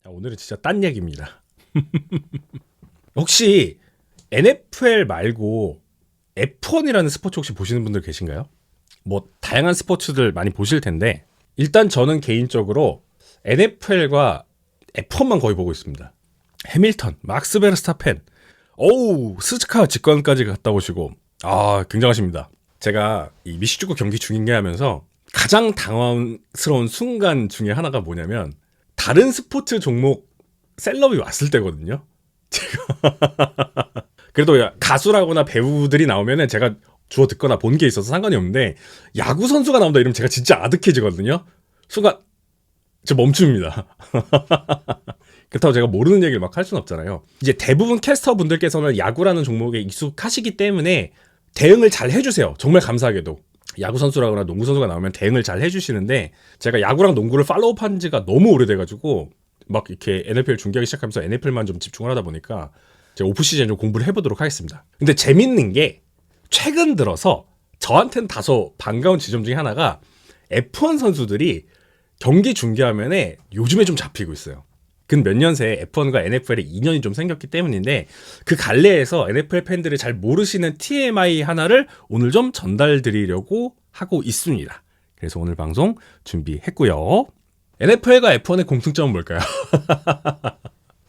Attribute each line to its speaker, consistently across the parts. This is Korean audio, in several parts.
Speaker 1: 오늘은 진짜 딴 얘기입니다. 혹시 NFL 말고 F1이라는 스포츠 혹시 보시는 분들 계신가요? 뭐 다양한 스포츠들 많이 보실 텐데 일단 저는 개인적으로 NFL과 F1만 거의 보고 있습니다. 해밀턴, 막스 베르스타펜, 어우 스즈카 직관까지 갔다 오시고 굉장하십니다. 제가 이 미식축구 경기 중계 하면서 가장 당황스러운 순간 중에 하나가 뭐냐면 다른 스포츠 종목 셀럽이 왔을 때거든요. 그래도 가수라거나 배우들이 나오면은 제가 주워 듣거나 본 게 있어서 상관이 없는데 야구 선수가 나온다 이러면 제가 진짜 아득해지거든요. 순간 저 멈춥니다. 그렇다고 제가 모르는 얘기를 막 할 수는 없잖아요. 이제 대부분 캐스터 분들께서는 야구라는 종목에 익숙하시기 때문에 대응을 잘 해주세요. 정말 감사하게도. 야구 선수라거나 농구 선수가 나오면 대응을 잘 해주시는데 제가 야구랑 농구를 팔로우한 지가 너무 오래돼가지고 막 이렇게 NFL 중계하기 시작하면서 NFL만 좀 집중을 하다 보니까 제가 오프 시즌에 좀 공부를 해보도록 하겠습니다. 근데 재밌는 게 최근 들어서 저한테는 다소 반가운 지점 중에 하나가 F1 선수들이 경기 중계화면에 요즘에 좀 잡히고 있어요. 근 몇 년 새에 F1과 NFL의 인연이 좀 생겼기 때문인데 그 갈래에서 NFL 팬들이 잘 모르시는 TMI 하나를 오늘 좀 전달드리려고 하고 있습니다. 그래서 오늘 방송 준비했고요. NFL과 F1의 공통점은 뭘까요?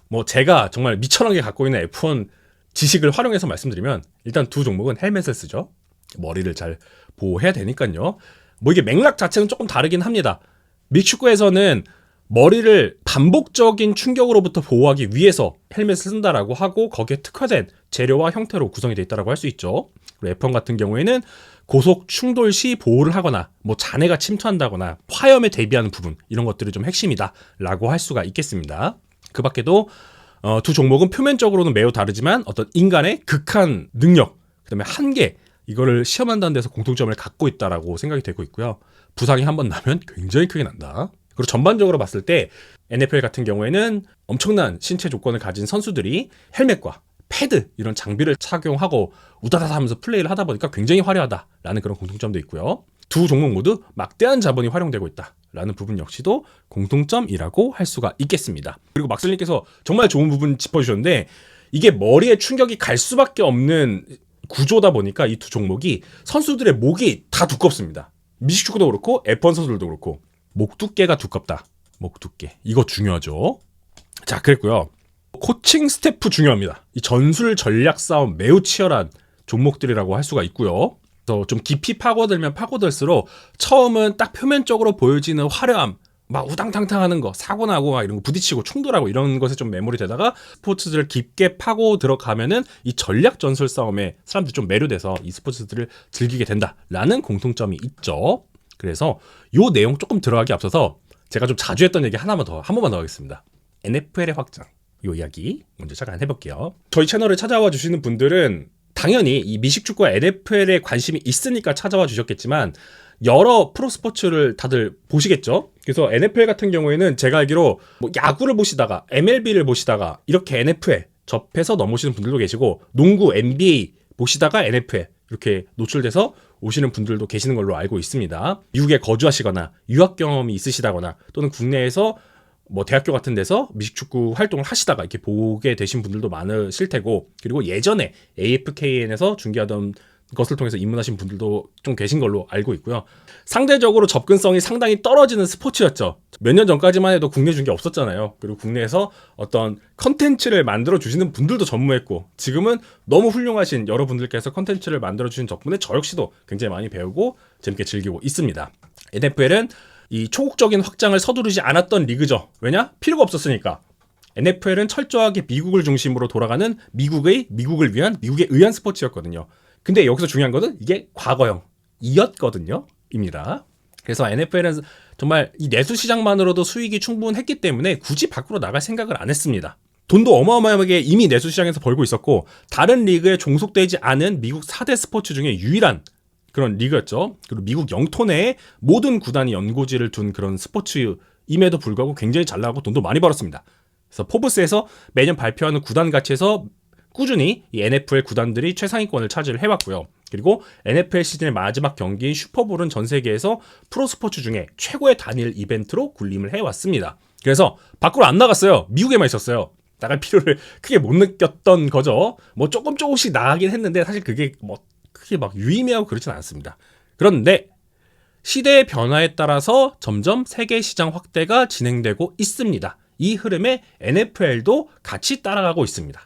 Speaker 1: 뭐 제가 정말 미천하게 갖고 있는 F1 지식을 활용해서 말씀드리면 일단 두 종목은 헬멧을 쓰죠. 머리를 잘 보호해야 되니까요. 뭐 이게 맥락 자체는 조금 다르긴 합니다. 미축구에서는 머리를 반복적인 충격으로부터 보호하기 위해서 헬멧을 쓴다라고 하고 거기에 특화된 재료와 형태로 구성이 되어 있다고 할 수 있죠. 그리고 F1 같은 경우에는 고속 충돌 시 보호를 하거나 뭐 잔해가 침투한다거나 화염에 대비하는 부분 이런 것들이 좀 핵심이다라고 할 수가 있겠습니다. 그 밖에도 두 종목은 표면적으로는 매우 다르지만 어떤 인간의 극한 능력, 그다음에 한계 이거를 시험한다는 데서 공통점을 갖고 있다라고 생각이 되고 있고요. 부상이 한번 나면 굉장히 크게 난다. 그리고 전반적으로 봤을 때 NFL 같은 경우에는 엄청난 신체 조건을 가진 선수들이 헬멧과 패드 이런 장비를 착용하고 우다다다 하면서 플레이를 하다 보니까 굉장히 화려하다라는 그런 공통점도 있고요. 두 종목 모두 막대한 자본이 활용되고 있다라는 부분 역시도 공통점이라고 할 수가 있겠습니다. 그리고 막슬님께서 정말 좋은 부분 짚어주셨는데 이게 머리에 충격이 갈 수밖에 없는 구조다 보니까 이 두 종목이 선수들의 목이 다 두껍습니다. 미식축구도 그렇고 F1 선수들도 그렇고 목 두께가 두껍다. 목 두께. 이거 중요하죠. 자, 그랬고요. 코칭 스태프 중요합니다. 이 전술 전략 싸움 매우 치열한 종목들이라고 할 수가 있고요. 그래서 좀 깊이 파고들면 파고들수록 처음은 딱 표면적으로 보여지는 화려함, 막 우당탕탕하는 거, 사고 나고 막 이런 거 부딪히고 충돌하고 이런 것에 좀 매몰이 되다가 스포츠들을 깊게 파고 들어가면은 이 전략 전술 싸움에 사람들이 좀 매료돼서 이 스포츠들을 즐기게 된다라는 공통점이 있죠. 그래서 요 내용 조금 들어가기 앞서서 제가 좀 자주 했던 얘기 한 번만 더 하겠습니다. NFL의 확장. 요 이야기 먼저 잠깐 해볼게요. 저희 채널을 찾아와 주시는 분들은 당연히 이 미식축구와 NFL에 관심이 있으니까 찾아와 주셨겠지만 여러 프로스포츠를 다들 보시겠죠? 그래서 NFL 같은 경우에는 제가 알기로 뭐 야구를 보시다가 MLB를 보시다가 이렇게 NFL 접해서 넘으시는 분들도 계시고 농구, NBA 보시다가 NFL 이렇게 노출돼서 오시는 분들도 계시는 걸로 알고 있습니다. 미국에 거주하시거나 유학 경험이 있으시다거나 또는 국내에서 뭐 대학교 같은 데서 미식축구 활동을 하시다가 이렇게 보게 되신 분들도 많으실 테고 그리고 예전에 AFKN에서 중계하던 것을 통해서 입문하신 분들도 좀 계신 걸로 알고 있고요. 상대적으로 접근성이 상당히 떨어지는 스포츠였죠. 몇 년 전까지만 해도 국내 중계 없었잖아요. 그리고 국내에서 어떤 컨텐츠를 만들어 주시는 분들도 전무했고 지금은 너무 훌륭하신 여러분들께서 컨텐츠를 만들어 주신 덕분에 저 역시도 굉장히 많이 배우고 재밌게 즐기고 있습니다. NFL은 이 초국적인 확장을 서두르지 않았던 리그죠. 왜냐? 필요가 없었으니까. NFL은 철저하게 미국을 중심으로 돌아가는 미국을 위한 미국에 의한 스포츠였거든요. 근데 여기서 중요한 것은 이게 과거형이었거든요. 입니다. 그래서 NFL은 정말 이 내수 시장만으로도 수익이 충분했기 때문에 굳이 밖으로 나갈 생각을 안 했습니다. 돈도 어마어마하게 이미 내수 시장에서 벌고 있었고 다른 리그에 종속되지 않은 미국 4대 스포츠 중에 유일한 그런 리그였죠. 그리고 미국 영토 내에 모든 구단이 연고지를 둔 그런 스포츠임에도 불구하고 굉장히 잘 나가고 돈도 많이 벌었습니다. 그래서 포브스에서 매년 발표하는 구단 가치에서 꾸준히 이 NFL 구단들이 최상위권을 차지를 해왔고요. 그리고 NFL 시즌의 마지막 경기인 슈퍼볼은 전 세계에서 프로스포츠 중에 최고의 단일 이벤트로 군림을 해왔습니다. 그래서 밖으로 안 나갔어요. 미국에만 있었어요. 나갈 필요를 크게 못 느꼈던 거죠. 뭐 조금씩 나가긴 했는데 사실 그게 뭐 크게 막 유의미하고 그렇진 않습니다. 그런데 시대의 변화에 따라서 점점 세계 시장 확대가 진행되고 있습니다. 이 흐름에 NFL도 같이 따라가고 있습니다.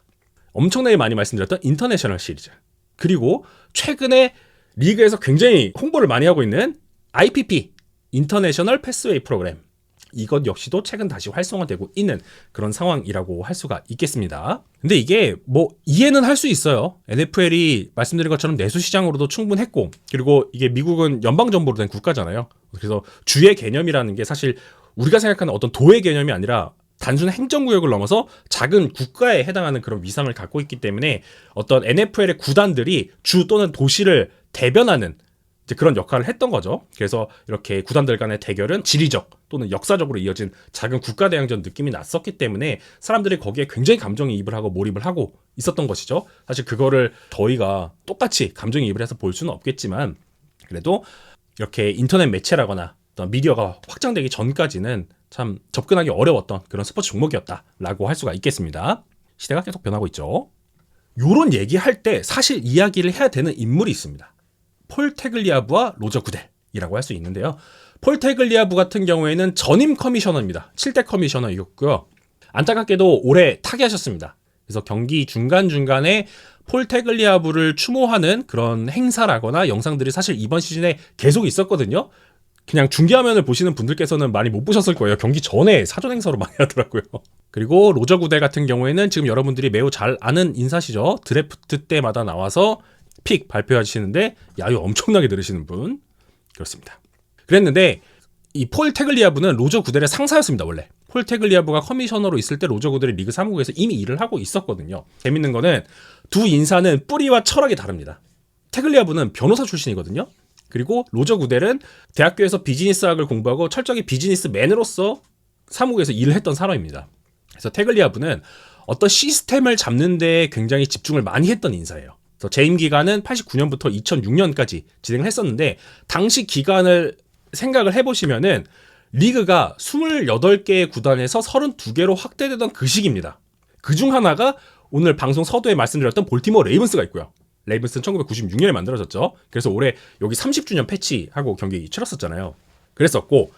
Speaker 1: 엄청나게 많이 말씀드렸던 인터내셔널 시리즈, 그리고 최근에 리그에서 굉장히 홍보를 많이 하고 있는 IPP, 인터내셔널 패스웨이 프로그램, 이것 역시도 최근 다시 활성화되고 있는 그런 상황이라고 할 수가 있겠습니다. 근데 이게 뭐 이해는 할 수 있어요. NFL이 말씀드린 것처럼 내수 시장으로도 충분했고, 그리고 이게 미국은 연방정부로 된 국가잖아요. 그래서 주의 개념이라는 게 사실 우리가 생각하는 어떤 도의 개념이 아니라 단순 행정구역을 넘어서 작은 국가에 해당하는 그런 위상을 갖고 있기 때문에 어떤 NFL의 구단들이 주 또는 도시를 대변하는 이제 그런 역할을 했던 거죠. 그래서 이렇게 구단들 간의 대결은 지리적 또는 역사적으로 이어진 작은 국가대항전 느낌이 났었기 때문에 사람들이 거기에 굉장히 감정이입을 하고 몰입을 하고 있었던 것이죠. 사실 그거를 저희가 똑같이 감정이입을 해서 볼 수는 없겠지만, 그래도 이렇게 인터넷 매체라거나 어떤 미디어가 확장되기 전까지는 참 접근하기 어려웠던 그런 스포츠 종목이었다라고 할 수가 있겠습니다. 시대가 계속 변하고 있죠. 요런 얘기할 때 사실 이야기를 해야 되는 인물이 있습니다. 폴 태글리아부와 로저 구델이라고 할 수 있는데요. 폴 태글리아부 같은 경우에는 전임 커미셔너입니다. 7대 커미셔너였고요. 안타깝게도 올해 타계하셨습니다. 그래서 경기 중간중간에 폴 태글리아부를 추모하는 그런 행사라거나 영상들이 사실 이번 시즌에 계속 있었거든요. 그냥 중계화면을 보시는 분들께서는 많이 못 보셨을 거예요. 경기 전에 사전 행사로 많이 하더라고요. 그리고 로저 구델 같은 경우에는 지금 여러분들이 매우 잘 아는 인사시죠. 드래프트 때마다 나와서 픽 발표하시는데 야유 엄청나게 들으시는 분, 그렇습니다. 그랬는데 이 폴 태글리아부는 로저 구델의 상사였습니다. 원래 폴 태글리아부가 커미셔너로 있을 때 로저 구델이 리그 사무국에서 이미 일을 하고 있었거든요. 재밌는 거는 두 인사는 뿌리와 철학이 다릅니다. 태글리아부는 변호사 출신이거든요. 그리고 로저 구델은 대학교에서 비즈니스학을 공부하고 철저하게 비즈니스맨으로서 사무국에서 일을 했던 사람입니다. 그래서 태글리아부는 어떤 시스템을 잡는 데 굉장히 집중을 많이 했던 인사예요. 그래서 재임 기간은 89년부터 2006년까지 진행을 했었는데, 당시 기간을 생각을 해보시면은 리그가 28개의 구단에서 32개로 확대되던 그 시기입니다. 그중 하나가 오늘 방송 서두에 말씀드렸던 볼티모어 레이븐스가 있고요. 레이븐스는 1996년에 만들어졌죠. 그래서 올해 여기 30주년 패치하고 경기 치렀었잖아요. 그랬었고,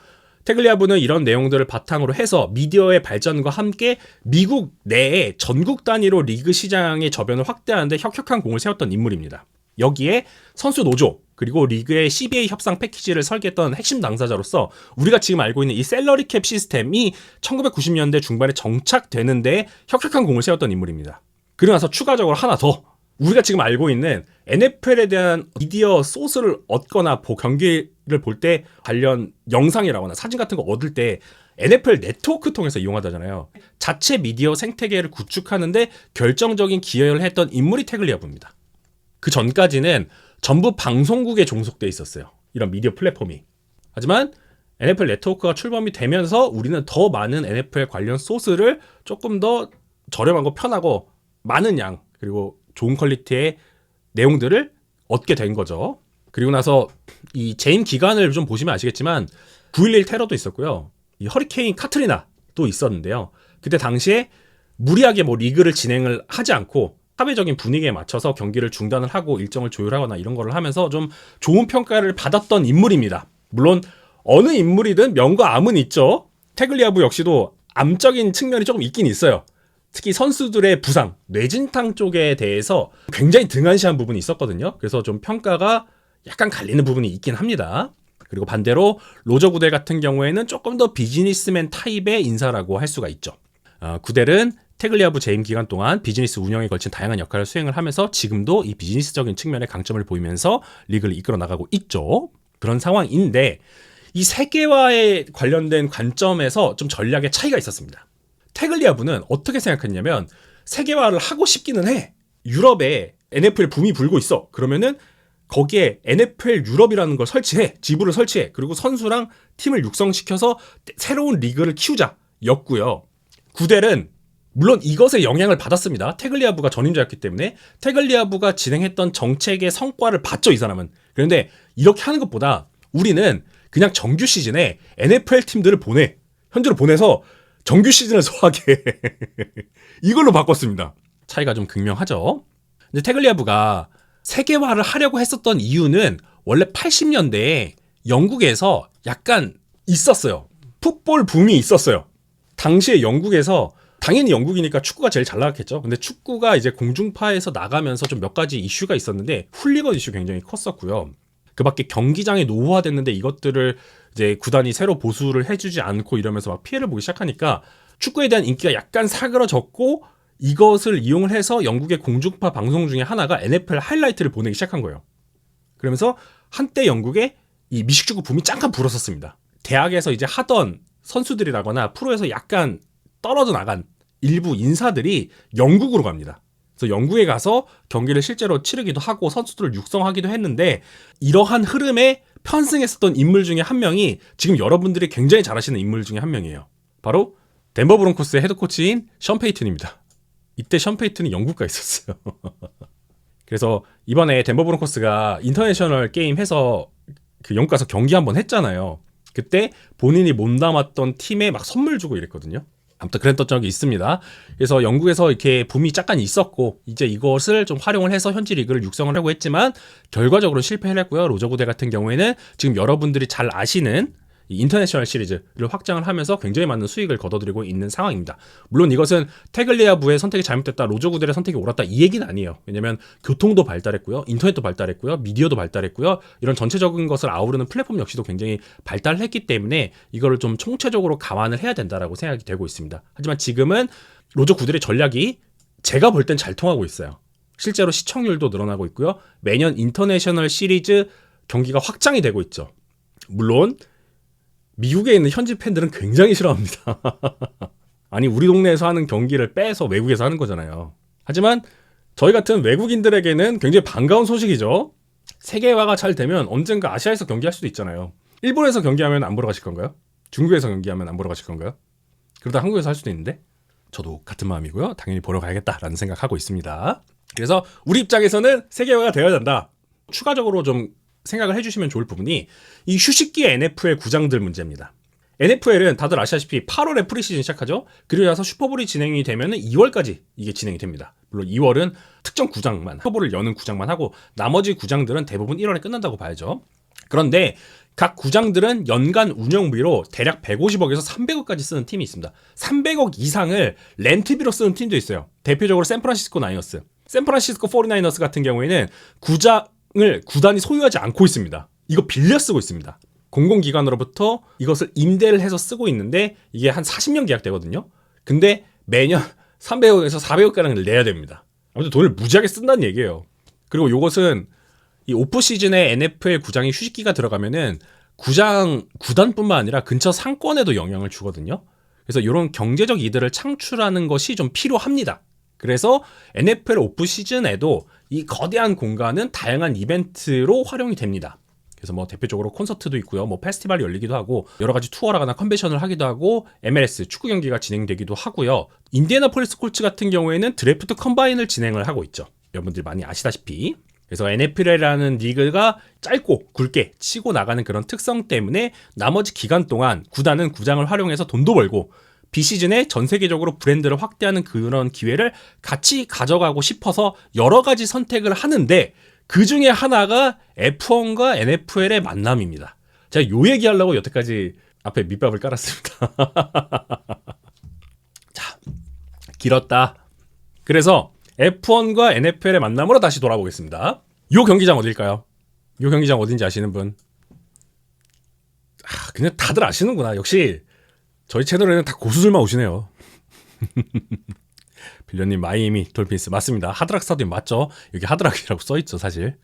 Speaker 1: 태글리아부는 이런 내용들을 바탕으로 해서 미디어의 발전과 함께 미국 내에 전국 단위로 리그 시장의 저변을 확대하는데 혁혁한 공을 세웠던 인물입니다. 여기에 선수 노조, 그리고 리그의 CBA 협상 패키지를 설계했던 핵심 당사자로서 우리가 지금 알고 있는 이 셀러리 캡 시스템이 1990년대 중반에 정착되는데 혁혁한 공을 세웠던 인물입니다. 그러고 나서 추가적으로 하나 더, 우리가 지금 알고 있는 NFL에 대한 미디어 소스를 얻거나 경기를 볼 때 관련 영상이라거나 사진 같은 거 얻을 때 NFL 네트워크 통해서 이용하잖아요. 자체 미디어 생태계를 구축하는데 결정적인 기여를 했던 인물이 태글리아부입니다. 그 전까지는 전부 방송국에 종속돼 있었어요. 이런 미디어 플랫폼이. 하지만 NFL 네트워크가 출범이 되면서 우리는 더 많은 NFL 관련 소스를 조금 더 저렴하고 편하고 많은 양, 그리고 좋은 퀄리티의 내용들을 얻게 된 거죠. 그리고 나서 이 재임 기간을 좀 보시면 아시겠지만 9.11 테러도 있었고요. 이 허리케인 카트리나도 있었는데요. 그때 당시에 무리하게 뭐 리그를 진행을 하지 않고 사회적인 분위기에 맞춰서 경기를 중단을 하고 일정을 조율하거나 이런 거를 하면서 좀 좋은 평가를 받았던 인물입니다. 물론 어느 인물이든 명과 암은 있죠. 태글리아부 역시도 암적인 측면이 조금 있긴 있어요. 특히 선수들의 부상, 뇌진탕 쪽에 대해서 굉장히 등한시한 부분이 있었거든요. 그래서 좀 평가가 약간 갈리는 부분이 있긴 합니다. 그리고 반대로 로저 구델 같은 경우에는 조금 더 비즈니스맨 타입의 인사라고 할 수가 있죠. 구델은 태글리아부 재임 기간 동안 비즈니스 운영에 걸친 다양한 역할을 수행을 하면서 지금도 이 비즈니스적인 측면의 강점을 보이면서 리그를 이끌어 나가고 있죠. 그런 상황인데 이 세계화에 관련된 관점에서 좀 전략의 차이가 있었습니다. 태글리아부는 어떻게 생각했냐면 세계화를 하고 싶기는 해. 유럽에 NFL 붐이 불고 있어. 그러면은 거기에 NFL 유럽이라는 걸 설치해. 지부를 설치해. 그리고 선수랑 팀을 육성시켜서 새로운 리그를 키우자 였고요. 구델은 물론 이것에 영향을 받았습니다. 태글리아부가 전임자였기 때문에 태글리아부가 진행했던 정책의 성과를 봤죠, 이 사람은. 그런데 이렇게 하는 것보다 우리는 그냥 정규 시즌에 NFL 팀들을 보내. 현지로 보내서 정규 시즌을 소화하게 이걸로 바꿨습니다. 차이가 좀 극명하죠. 근데 테글리아부가 세계화를 하려고 했었던 이유는 원래 80년대에 영국에서 약간 있었어요. 풋볼 붐이 있었어요. 당시에 영국에서 당연히 영국이니까 축구가 제일 잘 나갔겠죠. 근데 축구가 이제 공중파에서 나가면서 좀 몇 가지 이슈가 있었는데 훌리건 이슈 굉장히 컸었고요. 그 밖에 경기장이 노후화됐는데 이것들을 이제 구단이 새로 보수를 해주지 않고 이러면서 막 피해를 보기 시작하니까 축구에 대한 인기가 약간 사그러졌고 이것을 이용을 해서 영국의 공중파 방송 중에 하나가 NFL 하이라이트를 보내기 시작한 거예요. 그러면서 한때 영국에 이 미식축구 붐이 잠깐 불었었습니다. 대학에서 이제 하던 선수들이라거나 프로에서 약간 떨어져 나간 일부 인사들이 영국으로 갑니다. 그래서 영국에 가서 경기를 실제로 치르기도 하고 선수들을 육성하기도 했는데 이러한 흐름에 편승했었던 인물 중에 한 명이 지금 여러분들이 굉장히 잘 아시는 인물 중에 한 명이에요. 바로 덴버 브론코스의 헤드코치인 션 페이튼입니다. 이때 션 페이튼이 영국 가 있었어요. 그래서 이번에 덴버 브론코스가 인터내셔널 게임 해서 그 영국 가서 경기 한번 했잖아요. 그때 본인이 몸담았던 팀에 막 선물 주고 이랬거든요. 아무튼 그랬던 적이 있습니다. 그래서 영국에서 이렇게 붐이 잠깐 있었고 이제 이것을 좀 활용을 해서 현지 리그를 육성을 하고 했지만 결과적으로 실패를 했고요. 로저 구대 같은 경우에는 지금 여러분들이 잘 아시는 이 인터내셔널 시리즈를 확장을 하면서 굉장히 많은 수익을 거둬들이고 있는 상황입니다. 물론 이것은 테글리아부의 선택이 잘못됐다, 로저 구델의 선택이 옳았다 이 얘기는 아니에요. 왜냐하면 교통도 발달했고요, 인터넷도 발달했고요, 미디어도 발달했고요, 이런 전체적인 것을 아우르는 플랫폼 역시도 굉장히 발달했기 때문에 이거를 좀 총체적으로 감안을 해야 된다라고 생각이 되고 있습니다. 하지만 지금은 로저 구델의 전략이 제가 볼 땐 잘 통하고 있어요. 실제로 시청률도 늘어나고 있고요. 매년 인터내셔널 시리즈 경기가 확장이 되고 있죠. 물론 미국에 있는 현지 팬들은 굉장히 싫어합니다. 아니 우리 동네에서 하는 경기를 빼서 외국에서 하는 거잖아요. 하지만 저희 같은 외국인들에게는 굉장히 반가운 소식이죠. 세계화가 잘 되면 언젠가 아시아에서 경기할 수도 있잖아요. 일본에서 경기하면 안 보러 가실 건가요? 중국에서 경기하면 안 보러 가실 건가요? 그러다 한국에서 할 수도 있는데 저도 같은 마음이고요. 당연히 보러 가야겠다라는 생각하고 있습니다. 그래서 우리 입장에서는 세계화가 되어야 된다. 추가적으로 좀 생각을 해주시면 좋을 부분이 이 휴식기 NFL 구장들 문제입니다. NFL은 다들 아시다시피 8월에 프리시즌 시작하죠. 그리고 나서 슈퍼볼이 진행이 되면 2월까지 이게 진행이 됩니다. 물론 2월은 특정 구장만, 슈퍼볼을 여는 구장만 하고 나머지 구장들은 대부분 1월에 끝난다고 봐야죠. 그런데 각 구장들은 연간 운영비로 대략 150억에서 300억까지 쓰는 팀이 있습니다. 300억 이상을 렌트비로 쓰는 팀도 있어요. 대표적으로 샌프란시스코 나이너스, 샌프란시스코 49ers 같은 경우에는 구장을 구단이 소유하지 않고 있습니다. 이거 빌려 쓰고 있습니다. 공공기관으로부터 이것을 임대를 해서 쓰고 있는데 이게 한 40년 계약되거든요. 근데 매년 300억에서 400억가량을 내야 됩니다. 아무튼 돈을 무지하게 쓴다는 얘기예요. 그리고 이것은 이 오프 시즌에 NFL 구장이 휴식기가 들어가면은 구단뿐만 아니라 근처 상권에도 영향을 주거든요. 그래서 이런 경제적 이득을 창출하는 것이 좀 필요합니다. 그래서 NFL 오프 시즌에도 이 거대한 공간은 다양한 이벤트로 활용이 됩니다. 그래서 뭐 대표적으로 콘서트도 있고요, 뭐 페스티벌이 열리기도 하고 여러 가지 투어라거나 컨벤션을 하기도 하고 MLS 축구 경기가 진행되기도 하고요. 인디애나폴리스 콜츠 같은 경우에는 드래프트 컴바인을 진행을 하고 있죠. 여러분들 많이 아시다시피. 그래서 NFL이라는 리그가 짧고 굵게 치고 나가는 그런 특성 때문에 나머지 기간 동안 구단은 구장을 활용해서 돈도 벌고 비시즌에 전 세계적으로 브랜드를 확대하는 그런 기회를 같이 가져가고 싶어서 여러 가지 선택을 하는데 그 중에 하나가 F1과 NFL의 만남입니다. 제가 요 얘기하려고 여태까지 앞에 밑밥을 깔았습니다. 자, 길었다. 그래서 F1과 NFL의 만남으로 다시 돌아보겠습니다. 요 경기장 어딜까요? 요 경기장 어딘지 아시는 분? 그냥 다들 아시는구나. 역시 저희 채널에는 다 고수들만 오시네요. 빌런님 마이애미 돌핀스 맞습니다. 하드락 스타디움 맞죠? 여기 하드락이라고 써있죠 사실.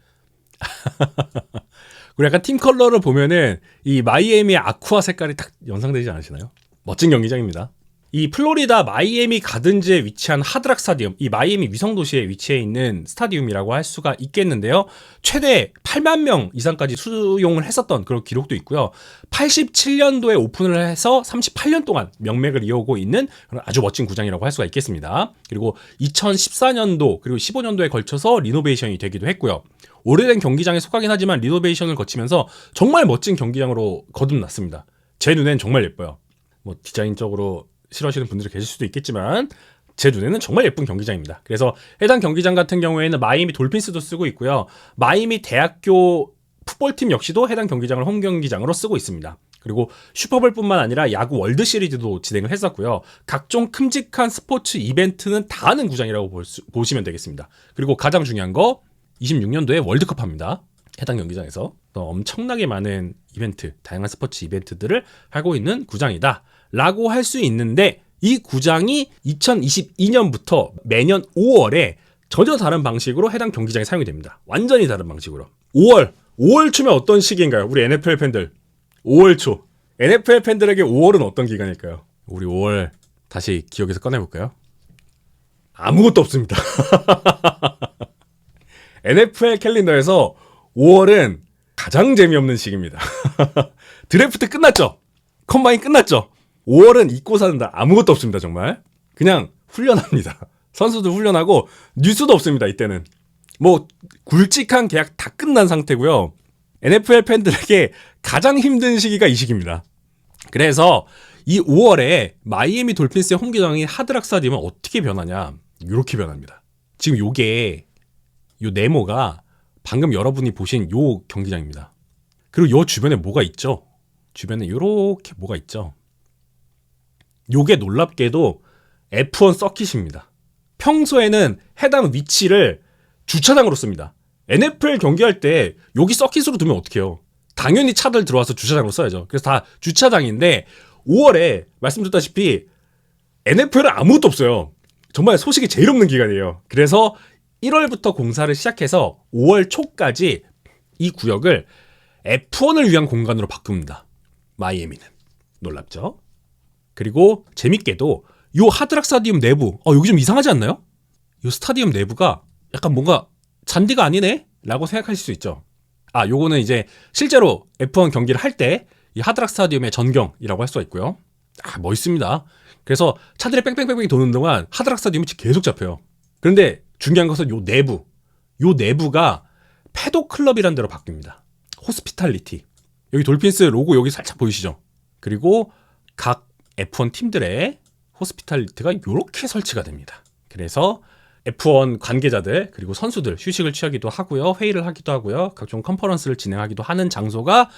Speaker 1: 그리고 약간 팀 컬러를 보면은 이 마이애미의 아쿠아 색깔이 딱 연상되지 않으시나요? 멋진 경기장입니다. 이 플로리다 마이애미 가든즈에 위치한 하드락 스타디움, 이 마이애미 위성도시에 위치해 있는 스타디움이라고 할 수가 있겠는데요. 최대 8만 명 이상까지 수용을 했었던 그런 기록도 있고요. 87년도에 오픈을 해서 38년 동안 명맥을 이어오고 있는 그런 아주 멋진 구장이라고 할 수가 있겠습니다. 그리고 2014년도 그리고 15년도에 걸쳐서 리노베이션이 되기도 했고요. 오래된 경기장에 속하긴 하지만 리노베이션을 거치면서 정말 멋진 경기장으로 거듭났습니다. 제 눈엔 정말 예뻐요. 뭐 디자인적으로 싫어하시는 분들이 계실 수도 있겠지만 제 눈에는 정말 예쁜 경기장입니다. 그래서 해당 경기장 같은 경우에는 마이애미 돌핀스도 쓰고 있고요. 마이애미 대학교 풋볼팀 역시도 해당 경기장을 홈 경기장으로 쓰고 있습니다. 그리고 슈퍼볼뿐만 아니라 야구 월드 시리즈도 진행을 했었고요. 각종 큼직한 스포츠 이벤트는 다 하는 구장이라고 보시면 되겠습니다. 그리고 가장 중요한 거 26년도에 월드컵합니다. 해당 경기장에서 엄청나게 많은 이벤트, 다양한 스포츠 이벤트들을 하고 있는 구장이다 라고 할 수 있는데, 이 구장이 2022년부터 매년 5월에 전혀 다른 방식으로 해당 경기장이 사용이 됩니다. 완전히 다른 방식으로. 5월 초면 어떤 시기인가요? 우리 NFL 팬들 5월 초, NFL 팬들에게 5월은 어떤 기간일까요? 우리 5월 다시 기억에서 꺼내볼까요? 아무것도 없습니다. NFL 캘린더에서 5월은 가장 재미없는 시기입니다. 드래프트 끝났죠? 컴바인 끝났죠? 5월은 잊고 사는다. 아무것도 없습니다. 정말 그냥 훈련합니다. 선수들 훈련하고 뉴스도 없습니다. 이때는 뭐 굵직한 계약 다 끝난 상태고요. NFL 팬들에게 가장 힘든 시기가 이 시기입니다. 그래서 이 5월에 마이애미 돌핀스의 홈기장인 하드락 스타디움은 어떻게 변하냐, 이렇게 변합니다. 지금 요게 요 네모가 방금 여러분이 보신 요 경기장입니다. 그리고 요 주변에 뭐가 있죠? 주변에 요렇게 뭐가 있죠? 요게 놀랍게도 F1 서킷입니다. 평소에는 해당 위치를 주차장으로 씁니다. NFL 경기할 때 여기 서킷으로 두면 어떡해요? 당연히 차들 들어와서 주차장으로 써야죠. 그래서 다 주차장인데 5월에 말씀드렸다시피 NFL은 아무것도 없어요. 정말 소식이 제일 없는 기간이에요. 그래서 1월부터 공사를 시작해서 5월 초까지 이 구역을 F1을 위한 공간으로 바꿉니다. 마이애미는. 놀랍죠? 그리고 재밌게도 요 하드락 스타디움 내부, 여기 좀 이상하지 않나요? 요 스타디움 내부가 약간 뭔가 잔디가 아니네? 라고 생각하실 수 있죠. 요거는 이제 실제로 F1 경기를 할 때 이 하드락 스타디움의 전경이라고 할 수가 있고요. 멋있습니다. 그래서 차들이 뺑뺑뺑뺑 도는 동안 하드락 스타디움이 계속 잡혀요. 그런데 중요한 것은 요 내부가 패독 클럽이라는 데로 바뀝니다. 호스피탈리티. 여기 돌핀스 로고 여기 살짝 보이시죠? 그리고 각 F1 팀들의 호스피탈리티가 이렇게 설치가 됩니다. 그래서 F1 관계자들 그리고 선수들 휴식을 취하기도 하고요. 회의를 하기도 하고요. 각종 컨퍼런스를 진행하기도 하는 장소가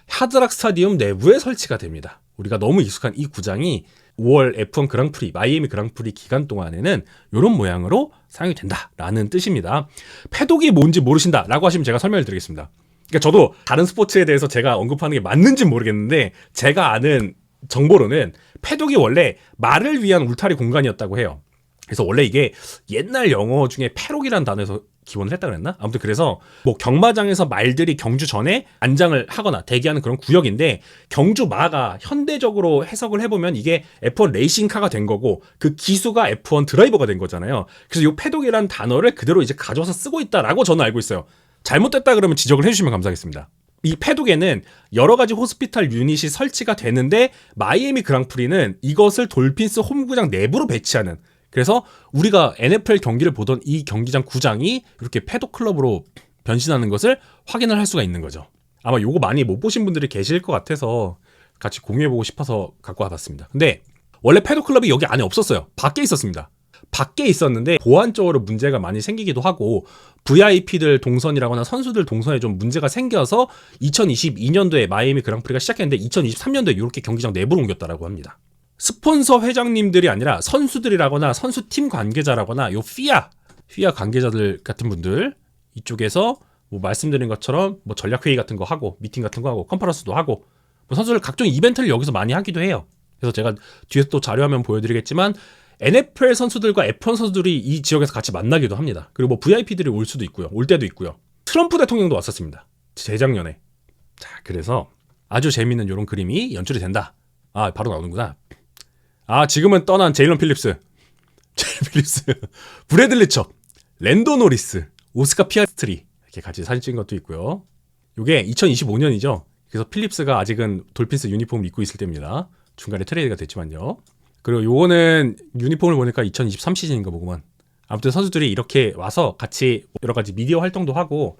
Speaker 1: 하드락 스타디움 내부에 설치가 됩니다. 우리가 너무 익숙한 이 구장이 5월 F1 그랑프리, 마이애미 그랑프리 기간 동안에는 이런 모양으로 사용이 된다라는 뜻입니다. 패독이 뭔지 모르신다라고 하시면 제가 설명을 드리겠습니다. 그러니까 저도 다른 스포츠에 대해서 제가 언급하는 게 맞는지는 모르겠는데, 제가 아는 정보로는 패독이 원래 말을 위한 울타리 공간이었다고 해요. 그래서 원래 이게 옛날 영어 중에 패록이라는 단어에서 기원을 했다 그랬나? 아무튼 그래서 뭐 경마장에서 말들이 경주 전에 안장을 하거나 대기하는 그런 구역인데, 경주마가 현대적으로 해석을 해보면 이게 F1 레이싱카가 된 거고 그 기수가 F1 드라이버가 된 거잖아요. 그래서 이 패독이라는 단어를 그대로 이제 가져와서 쓰고 있다라고 저는 알고 있어요. 잘못됐다 그러면 지적을 해주시면 감사하겠습니다. 이 패독에는 여러 가지 호스피탈 유닛이 설치가 되는데, 마이애미 그랑프리는 이것을 돌핀스 홈구장 내부로 배치하는, 그래서 우리가 NFL 경기를 보던 이 경기장 구장이 이렇게 패독 클럽으로 변신하는 것을 확인을 할 수가 있는 거죠. 아마 요거 많이 못 보신 분들이 계실 것 같아서 같이 공유해보고 싶어서 갖고 와봤습니다. 근데 원래 패독 클럽이 여기 안에 없었어요. 밖에 있었습니다. 밖에 있었는데 보안적으로 문제가 많이 생기기도 하고 VIP들 동선이라거나 선수들 동선에 좀 문제가 생겨서 2022년도에 마이애미 그랑프리가 시작했는데 2023년도에 이렇게 경기장 내부로 옮겼다라고 합니다. 스폰서 회장님들이 아니라 선수들이라거나 선수팀 관계자라거나 요 FIA 관계자들 같은 분들, 이쪽에서 뭐 말씀드린 것처럼 뭐 전략회의 같은 거 하고 미팅 같은 거 하고 컨퍼런스도 하고 뭐 선수들 각종 이벤트를 여기서 많이 하기도 해요. 그래서 제가 뒤에서 또 자료화면 보여드리겠지만 NFL 선수들과 F1 선수들이 이 지역에서 같이 만나기도 합니다. 그리고 뭐 VIP들이 올 수도 있고요. 올 때도 있고요. 트럼프 대통령도 왔었습니다. 재작년에. 자, 그래서 아주 재미있는 이런 그림이 연출이 된다. 바로 나오는구나. 지금은 떠난 제일런 필립스, 브래들리 첩, 랜도 노리스, 오스카 피아스트리 이렇게 같이 사진 찍은 것도 있고요. 이게 2025년이죠. 그래서 필립스가 아직은 돌핀스 유니폼을 입고 있을 때입니다. 중간에 트레이드가 됐지만요. 그리고 요거는 유니폼을 보니까 2023 시즌인가 보구만. 아무튼 선수들이 이렇게 와서 같이 여러 가지 미디어 활동도 하고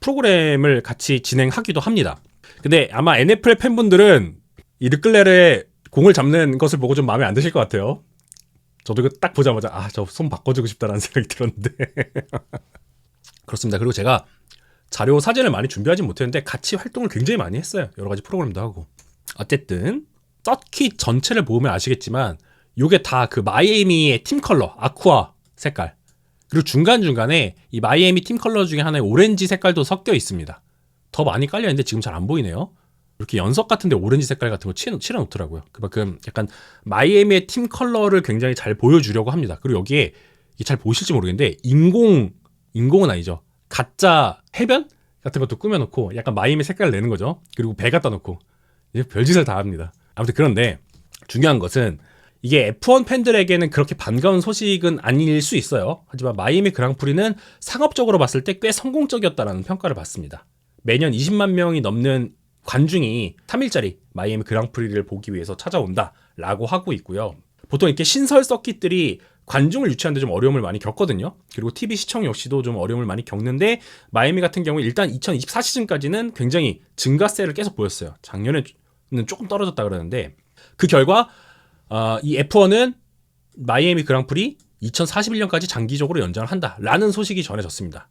Speaker 1: 프로그램을 같이 진행하기도 합니다. 근데 아마 NFL 팬분들은 이 르클레르의 공을 잡는 것을 보고 좀 마음에 안 드실 것 같아요. 저도 이거 딱 보자마자 저 손 바꿔주고 싶다라는 생각이 들었는데 그렇습니다. 그리고 제가 자료 사진을 많이 준비하진 못했는데 같이 활동을 굉장히 많이 했어요. 여러 가지 프로그램도 하고. 어쨌든 서킷 전체를 보면 아시겠지만 요게 다 그 마이애미의 팀 컬러 아쿠아 색깔, 그리고 중간중간에 이 마이애미 팀 컬러 중에 하나의 오렌지 색깔도 섞여 있습니다. 더 많이 깔려있는데 지금 잘 안 보이네요. 이렇게 연석 같은데 오렌지 색깔 같은 거 칠해놓더라고요. 그만큼 약간 마이애미의 팀 컬러를 굉장히 잘 보여주려고 합니다. 그리고 여기에 잘 보이실지 모르겠는데 인공은 아니죠. 가짜 해변 같은 것도 꾸며놓고 약간 마이애미 색깔을 내는 거죠. 그리고 배 갖다 놓고 이제 별짓을 다 합니다. 아무튼 그런데 중요한 것은 이게 F1 팬들에게는 그렇게 반가운 소식은 아닐 수 있어요. 하지만 마이애미 그랑프리는 상업적으로 봤을 때 꽤 성공적이었다라는 평가를 받습니다. 매년 20만 명이 넘는 관중이 3일짜리 마이애미 그랑프리를 보기 위해서 찾아온다라고 하고 있고요. 보통 이렇게 신설 서킷들이 관중을 유치하는데 좀 어려움을 많이 겪거든요. 그리고 TV 시청 역시도 좀 어려움을 많이 겪는데 마이애미 같은 경우에 일단 2024 시즌까지는 굉장히 증가세를 계속 보였어요. 작년에는 조금 떨어졌다 그러는데 그 결과 이 F1은 마이애미 그랑프리 2041년까지 장기적으로 연장을 한다라는 소식이 전해졌습니다.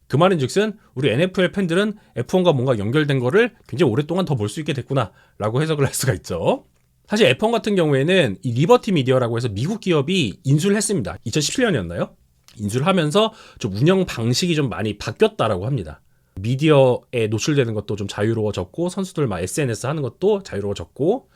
Speaker 1: 그 말인즉슨 우리 NFL 팬들은 F1과 뭔가 연결된 거를 굉장히 오랫동안 더 볼 수 있게 됐구나라고 해석을 할 수가 있죠. 사실 F1 같은 경우에는 이 리버티 미디어라고 해서 미국 기업이 인수를 했습니다. 2017년이었나요? 인수를 하면서 좀 운영 방식이 좀 많이 바뀌었다라고 합니다. 미디어에 노출되는 것도 좀 자유로워졌고 선수들 막 SNS 하는 것도 자유로워졌고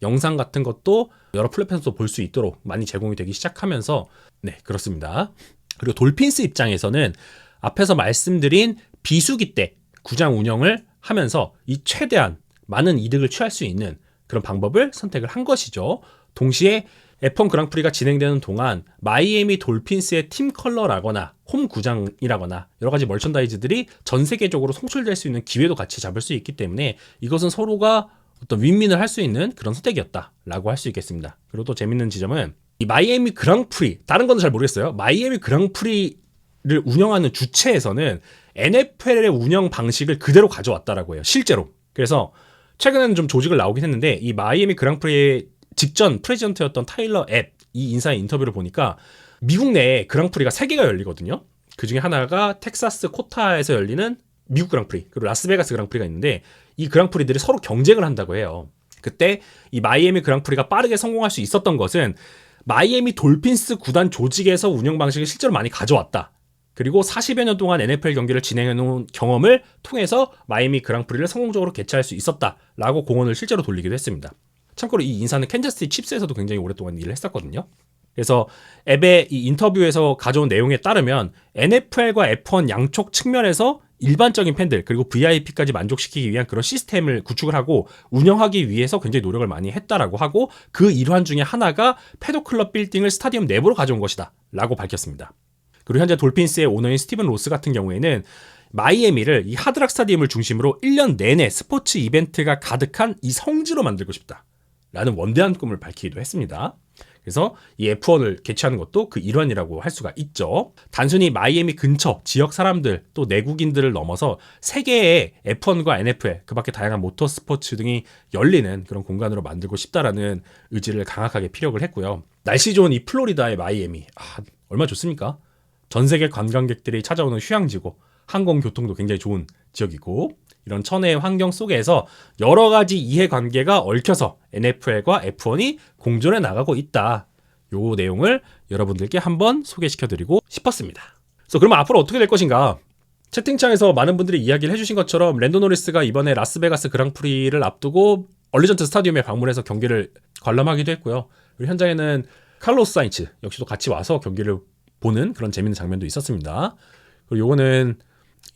Speaker 1: 영상 같은 것도 여러 플랫폼에서 볼 수 있도록 많이 제공이 되기 시작하면서 네, 그렇습니다. 그리고 돌핀스 입장에서는 앞에서 말씀드린 비수기 때 구장 운영을 하면서 이 최대한 많은 이득을 취할 수 있는 그런 방법을 선택을 한 것이죠. 동시에 F1 그랑프리가 진행되는 동안 마이애미 돌핀스의 팀 컬러라거나 홈 구장이라거나 여러 가지 머천다이즈들이 전 세계적으로 송출될 수 있는 기회도 같이 잡을 수 있기 때문에 이것은 서로가 어떤 윈윈을 할 수 있는 그런 선택이었다라고 할 수 있겠습니다. 그리고 또 재밌는 지점은 이 마이애미 그랑프리, 다른 건 잘 모르겠어요. 마이애미 그랑프리를 운영하는 주체에서는 NFL의 운영 방식을 그대로 가져왔다라고 해요. 실제로. 그래서 최근에는 좀 조직을 나오긴 했는데 이 마이애미 그랑프리의 직전 프레지던트였던 타일러 앱 이 인사의 인터뷰를 보니까 미국 내에 그랑프리가 3개가 열리거든요. 그 중에 하나가 텍사스 코타에서 열리는 미국 그랑프리, 그리고 라스베가스 그랑프리가 있는데 이 그랑프리들이 서로 경쟁을 한다고 해요. 그때 이 마이애미 그랑프리가 빠르게 성공할 수 있었던 것은 마이애미 돌핀스 구단 조직에서 운영 방식을 실제로 많이 가져왔다. 그리고 40여 년 동안 NFL 경기를 진행해놓은 경험을 통해서 마이애미 그랑프리를 성공적으로 개최할 수 있었다라고 공언을 실제로 돌리기도 했습니다. 참고로 이 인사는 캔자스시티 칩스에서도 굉장히 오랫동안 일을 했었거든요. 그래서 앱의 이 인터뷰에서 가져온 내용에 따르면 NFL과 F1 양쪽 측면에서 일반적인 팬들 그리고 VIP까지 만족시키기 위한 그런 시스템을 구축을 하고 운영하기 위해서 굉장히 노력을 많이 했다라고 하고 그 일환 중에 하나가 패도클럽 빌딩을 스타디움 내부로 가져온 것이다 라고 밝혔습니다. 그리고 현재 돌핀스의 오너인 스티븐 로스 같은 경우에는 마이애미를 이 하드락 스타디움을 중심으로 1년 내내 스포츠 이벤트가 가득한 이 성지로 만들고 싶다 라는 원대한 꿈을 밝히기도 했습니다. 그래서 이 F1을 개최하는 것도 그 일환이라고 할 수가 있죠. 단순히 마이애미 근처 지역 사람들 또 내국인들을 넘어서 세계의 F1과 NFL 그 밖에 다양한 모터 스포츠 등이 열리는 그런 공간으로 만들고 싶다라는 의지를 강하게 피력을 했고요. 날씨 좋은 이 플로리다의 마이애미 얼마나 좋습니까? 전 세계 관광객들이 찾아오는 휴양지고 항공교통도 굉장히 좋은 지역이고 이런 천혜의 환경 속에서 여러 가지 이해관계가 얽혀서 NFL과 F1이 공존해 나가고 있다. 요 내용을 여러분들께 한번 소개시켜드리고 싶었습니다. 그래서 그러면 앞으로 어떻게 될 것인가? 채팅창에서 많은 분들이 이야기를 해주신 것처럼 랜도 노리스가 이번에 라스베가스 그랑프리를 앞두고 얼리전트 스타디움에 방문해서 경기를 관람하기도 했고요. 그리고 현장에는 칼로스 사인츠 역시도 같이 와서 경기를 보는 그런 재밌는 장면도 있었습니다. 그리고 요거는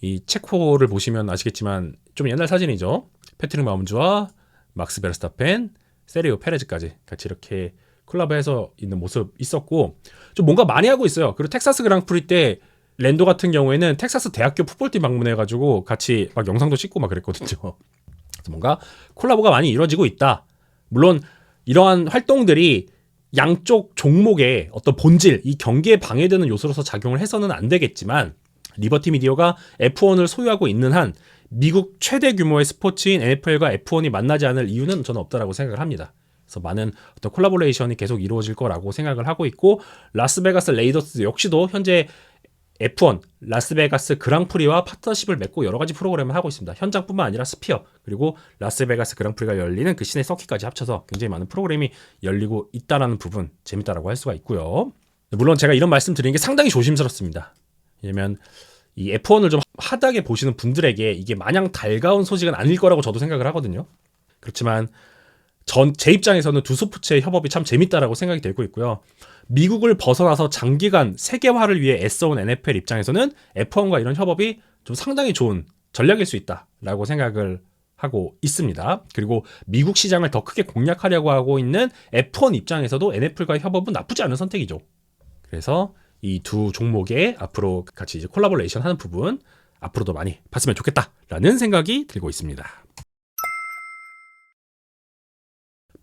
Speaker 1: 이 체코를 보시면 아시겠지만 좀 옛날 사진이죠. 패트릭 마홈즈와 막스 베르스타펜, 세르히오 페레즈까지 같이 이렇게 콜라보해서 있는 모습 있었고 좀 뭔가 많이 하고 있어요. 그리고 텍사스 그랑프리 때 랜도 같은 경우에는 텍사스 대학교 풋볼팀 방문해가지고 같이 막 영상도 찍고 막 그랬거든요. 그래서 뭔가 콜라보가 많이 이루어지고 있다. 물론 이러한 활동들이 양쪽 종목의 어떤 본질, 이 경기에 방해되는 요소로서 작용을 해서는 안 되겠지만 리버티 미디어가 F1을 소유하고 있는 한 미국 최대 규모의 스포츠인 NFL과 F1이 만나지 않을 이유는 저는 없다라고 생각을 합니다. 그래서 많은 어떤 콜라보레이션이 계속 이루어질 거라고 생각을 하고 있고, 라스베가스 레이더스 역시도 현재 F1 라스베가스 그랑프리와 파트너십을 맺고 여러 가지 프로그램을 하고 있습니다. 현장뿐만 아니라 스피어, 그리고 라스베가스 그랑프리가 열리는 그 시내 서킷까지 합쳐서 굉장히 많은 프로그램이 열리고 있다라는 부분, 재밌다라고 할 수가 있고요. 물론 제가 이런 말씀 드리는 게 상당히 조심스럽습니다. 왜냐면 이 F1을 좀 하다하게 보시는 분들에게 이게 마냥 달가운 소식은 아닐 거라고 저도 생각을 하거든요. 그렇지만 제 입장에서는 두 스포츠의 협업이 참 재밌다라고 생각이 되고 있고요. 미국을 벗어나서 장기간 세계화를 위해 애써온 NFL 입장에서는 F1과 이런 협업이 좀 상당히 좋은 전략일 수 있다라고 생각을 하고 있습니다. 그리고 미국 시장을 더 크게 공략하려고 하고 있는 F1 입장에서도 NFL과의 협업은 나쁘지 않은 선택이죠. 그래서 이 두 종목에 앞으로 같이 이제 콜라보레이션 하는 부분 앞으로도 많이 봤으면 좋겠다라는 생각이 들고 있습니다.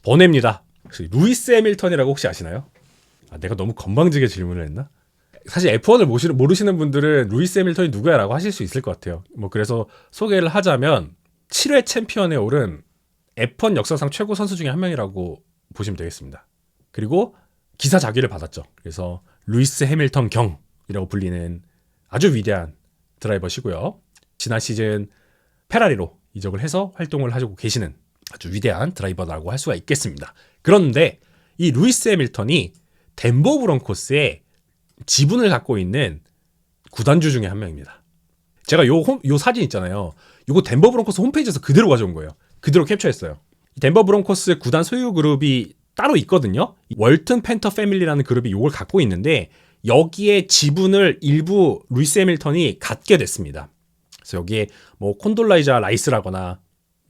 Speaker 1: 번외입니다. 혹시 루이스 해밀턴이라고 혹시 아시나요? 내가 너무 건방지게 질문을 했나? 사실 F1을 모르시는 분들은 루이스 해밀턴이 누구야 라고 하실 수 있을 것 같아요. 그래서 소개를 하자면 7회 챔피언에 오른 F1 역사상 최고 선수 중에 한 명이라고 보시면 되겠습니다. 그리고 기사 자기를 받았죠. 그래서 루이스 해밀턴 경이라고 불리는 아주 위대한 드라이버시고요. 지난 시즌 페라리로 이적을 해서 활동을 하고 계시는 아주 위대한 드라이버라고 할 수가 있겠습니다. 그런데 이 루이스 해밀턴이 덴버 브론코스의 지분을 갖고 있는 구단주 중에 한 명입니다. 제가 요 사진 있잖아요. 요거 덴버 브론코스 홈페이지에서 그대로 가져온 거예요. 그대로 캡처했어요. 덴버 브론코스 구단 소유 그룹이 따로 있거든요. 월튼 팬터 패밀리라는 그룹이 요걸 갖고 있는데 여기에 지분을 일부 루이스 해밀턴이 갖게 됐습니다. 그래서 여기에 콘돌라이자 라이스라거나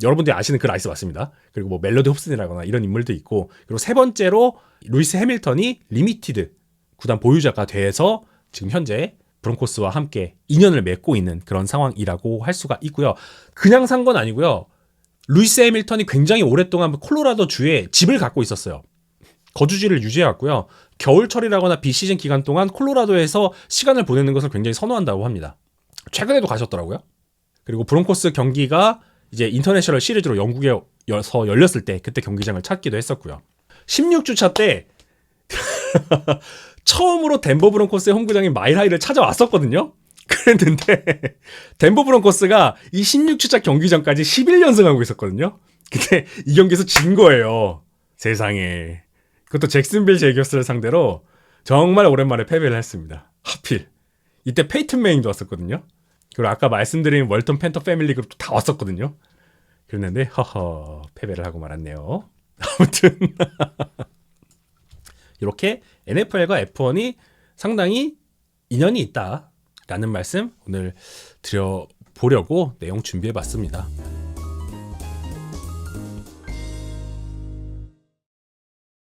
Speaker 1: 여러분들이 아시는 그 라이스 맞습니다. 그리고 멜로디 홉슨이라거나 이런 인물도 있고, 그리고 세 번째로 루이스 해밀턴이 리미티드 구단 보유자가 돼서 지금 현재 브론코스와 함께 인연을 맺고 있는 그런 상황이라고 할 수가 있고요. 그냥 산 건 아니고요. 루이스 해밀턴이 굉장히 오랫동안 콜로라도 주에 집을 갖고 있었어요. 거주지를 유지해왔고요. 겨울철이라거나 비시즌 기간 동안 콜로라도에서 시간을 보내는 것을 굉장히 선호한다고 합니다. 최근에도 가셨더라고요. 그리고 브론코스 경기가 이제 인터내셔널 시리즈로 영국에서 열렸을 때 그때 경기장을 찾기도 했었고요. 16주차 때 처음으로 덴버 브론코스의 홈구장인 마일하이를 찾아왔었거든요. 그랬는데 덴버 브론코스가 이 16주차 경기전까지 11연승하고 있었거든요. 근데 이 경기에서 진 거예요. 세상에. 그것도 잭슨빌 제이거스를 상대로 정말 오랜만에 패배를 했습니다. 하필. 이때 페이튼 매닝도 왔었거든요. 그리고 아까 말씀드린 월턴 팬터 패밀리 그룹도 다 왔었거든요. 그랬는데 패배를 하고 말았네요. 아무튼 이렇게 NFL과 F1이 상당히 인연이 있다라는 말씀 오늘 드려보려고 내용 준비해봤습니다.